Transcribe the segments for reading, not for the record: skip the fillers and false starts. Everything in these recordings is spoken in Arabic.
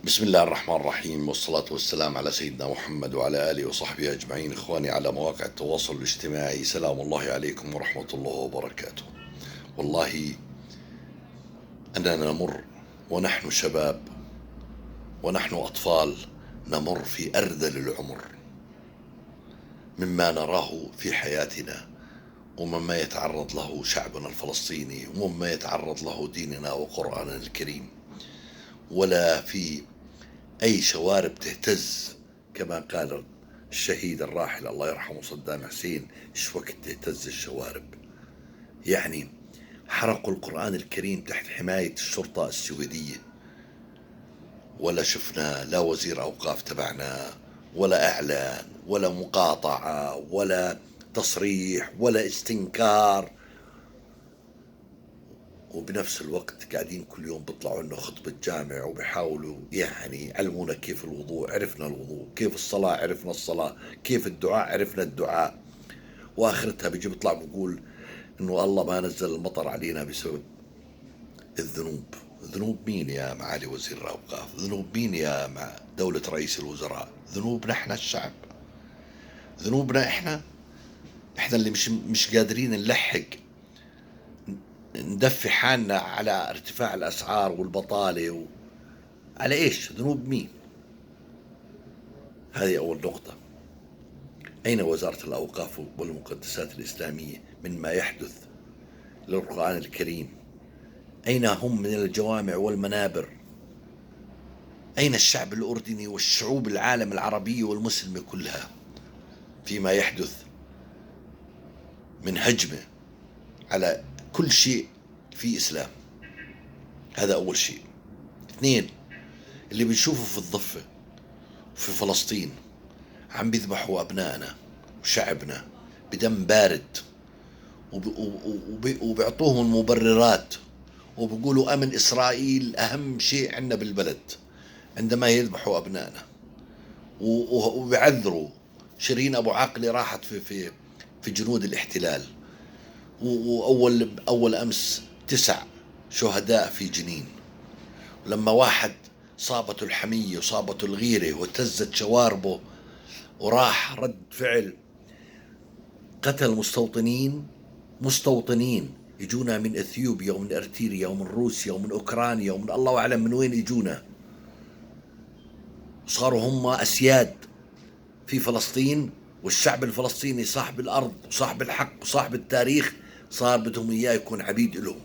بسم الله الرحمن الرحيم، والصلاة والسلام على سيدنا محمد وعلى آله وصحبه أجمعين. إخواني على مواقع التواصل الاجتماعي، سلام الله عليكم ورحمة الله وبركاته. والله أننا نمر ونحن شباب ونحن أطفال، نمر في أرذل العمر مما نراه في حياتنا، ومما يتعرض له شعبنا الفلسطيني، ومما يتعرض له ديننا وقرآننا الكريم. ولا في أي شوارب تهتز، كما قال الشهيد الراحل الله يرحمه صدام حسين: إيش وقت تهتز الشوارب؟ يعني حرقوا القرآن الكريم تحت حماية الشرطة السويدية، ولا شفنا لا وزير أوقاف تبعنا، ولا إعلان، ولا مقاطعة، ولا تصريح، ولا استنكار. وبنفس الوقت قاعدين كل يوم بيطلعوا لنا خطبة جامع وبيحاولوا يعلمونا كيف الوضوء، عرفنا الوضوء، كيف الصلاة عرفنا الصلاة، كيف الدعاء عرفنا الدعاء. واخرتها بيجي بيطلع بيقول انه الله ما نزل المطر علينا بسبب الذنوب. ذنوب مين يا معالي وزير الاوقاف؟ ذنوب مين يا مع دولة رئيس الوزراء؟ ذنوبنا احنا الشعب، ذنوبنا احنا اللي مش قادرين نلحق ندفي حالنا على ارتفاع الأسعار والبطالة على إيش؟ ذنوب مين؟ هذه أول نقطة. أين وزارة الأوقاف والمقدسات الإسلامية من ما يحدث للقرآن الكريم؟ أين هم من الجوامع والمنابر؟ أين الشعب الأردني والشعوب العالم العربية والمسلمة كلها فيما يحدث من هجمة على كل شيء في إسلام؟ هذا أول شيء. اثنين، اللي بنشوفه في الضفة في فلسطين، عم بيذبحوا أبنائنا وشعبنا بدم بارد، وبيعطوهم المبررات، وبيقولوا أمن إسرائيل أهم شيء عندنا بالبلد عندما يذبحوا أبنائنا، وبيعذروا. شيرين أبو عاقلة راحت في جنود الاحتلال، وأول أمس 9 شهداء في جنين. لما واحد صابته الحمية وصابته الغيرة وتزت شواربه وراح رد فعل قتل مستوطنين يجونا من اثيوبيا ومن ارتيريا ومن روسيا ومن اوكرانيا ومن الله اعلم من وين يجونا، صاروا هم اسياد في فلسطين. والشعب الفلسطيني صاحب الارض وصاحب الحق وصاحب التاريخ صار بدهم اياه يكون عبيد لهم.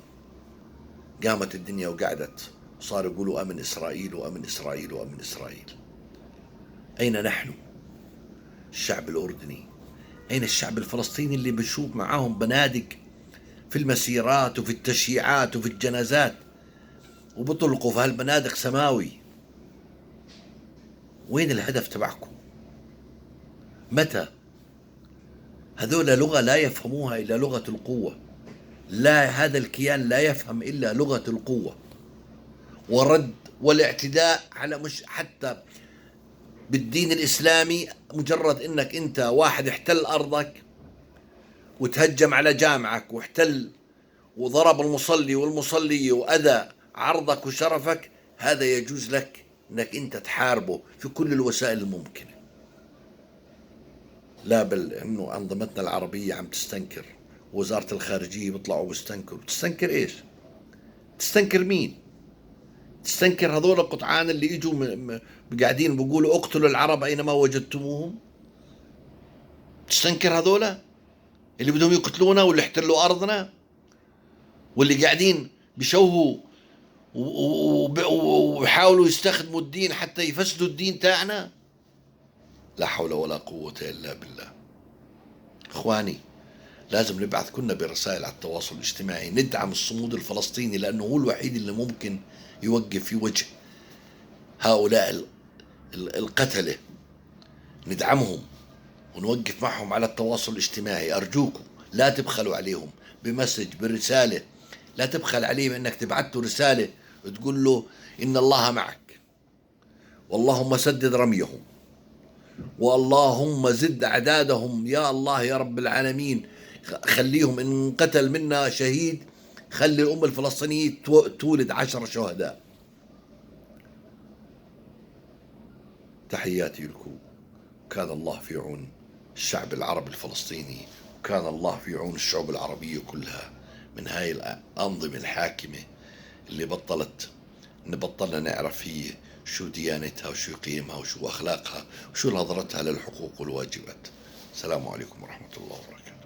قامت الدنيا وقعدت، صاروا يقولوا امن اسرائيل وامن اسرائيل وامن اسرائيل. اين نحن الشعب الاردني؟ أين الشعب الفلسطيني اللي بنشوف معاهم بنادق في المسيرات وفي التشييعات وفي الجنازات وبطلقوا في هالبنادق سماوي؟ وين الهدف تبعكم؟ متى؟ هذول لغة لا يفهموها إلا لغة القوة. لا، هذا الكيان لا يفهم إلا لغة القوة والرد والاعتداء على مش حتى بالدين الإسلامي. مجرد إنك أنت واحد احتل أرضك وتهجم على جامعك واحتل وضرب المصلي والمصلية وأذى عرضك وشرفك، هذا يجوز لك انك انت تحاربه في كل الوسائل الممكنة. لا، بل انه انظمتنا العربية عم تستنكر، وزارة الخارجية بيطلعوا بيستنكروا. تستنكر ايش؟ تستنكر مين؟ تستنكر هذول القطعان اللي اجوا قاعدين بيقولوا اقتلوا العرب اينما وجدتموهم؟ تستنكر هذول اللي بدهم يقتلونا واللي احتلوا ارضنا واللي قاعدين بشوهوا وبيحاولوا يستخدموا الدين حتى يفسدوا الدين تاعنا؟ لا حول ولا قوة إلا بالله. إخواني، لازم نبعث كنا برسائل على التواصل الاجتماعي ندعم الصمود الفلسطيني، لأنه هو الوحيد اللي ممكن يوقف في وجه هؤلاء القتلة. ندعمهم ونوقف معهم على التواصل الاجتماعي. أرجوكم لا تبخلوا عليهم بمسج برسالة. لا تبخل عليه بأنك تبعت له رسالة وتقول له إن الله معك، واللهم سدد رميهم، واللهم زد أعدادهم يا الله يا رب العالمين. خليهم إن قتل منا شهيد خلي الأمة الفلسطينية تولد 10 شهداء. تحياتي لكم. كان الله في عون الشعب العربي الفلسطيني، وكان الله في عون الشعوب العربية كلها من هاي الأنظمة الحاكمة اللي بطلنا نعرف هي شو ديانتها وشو قيمها وشو أخلاقها وشو نظرتها للحقوق والواجبات. السلام عليكم ورحمة الله وبركاته.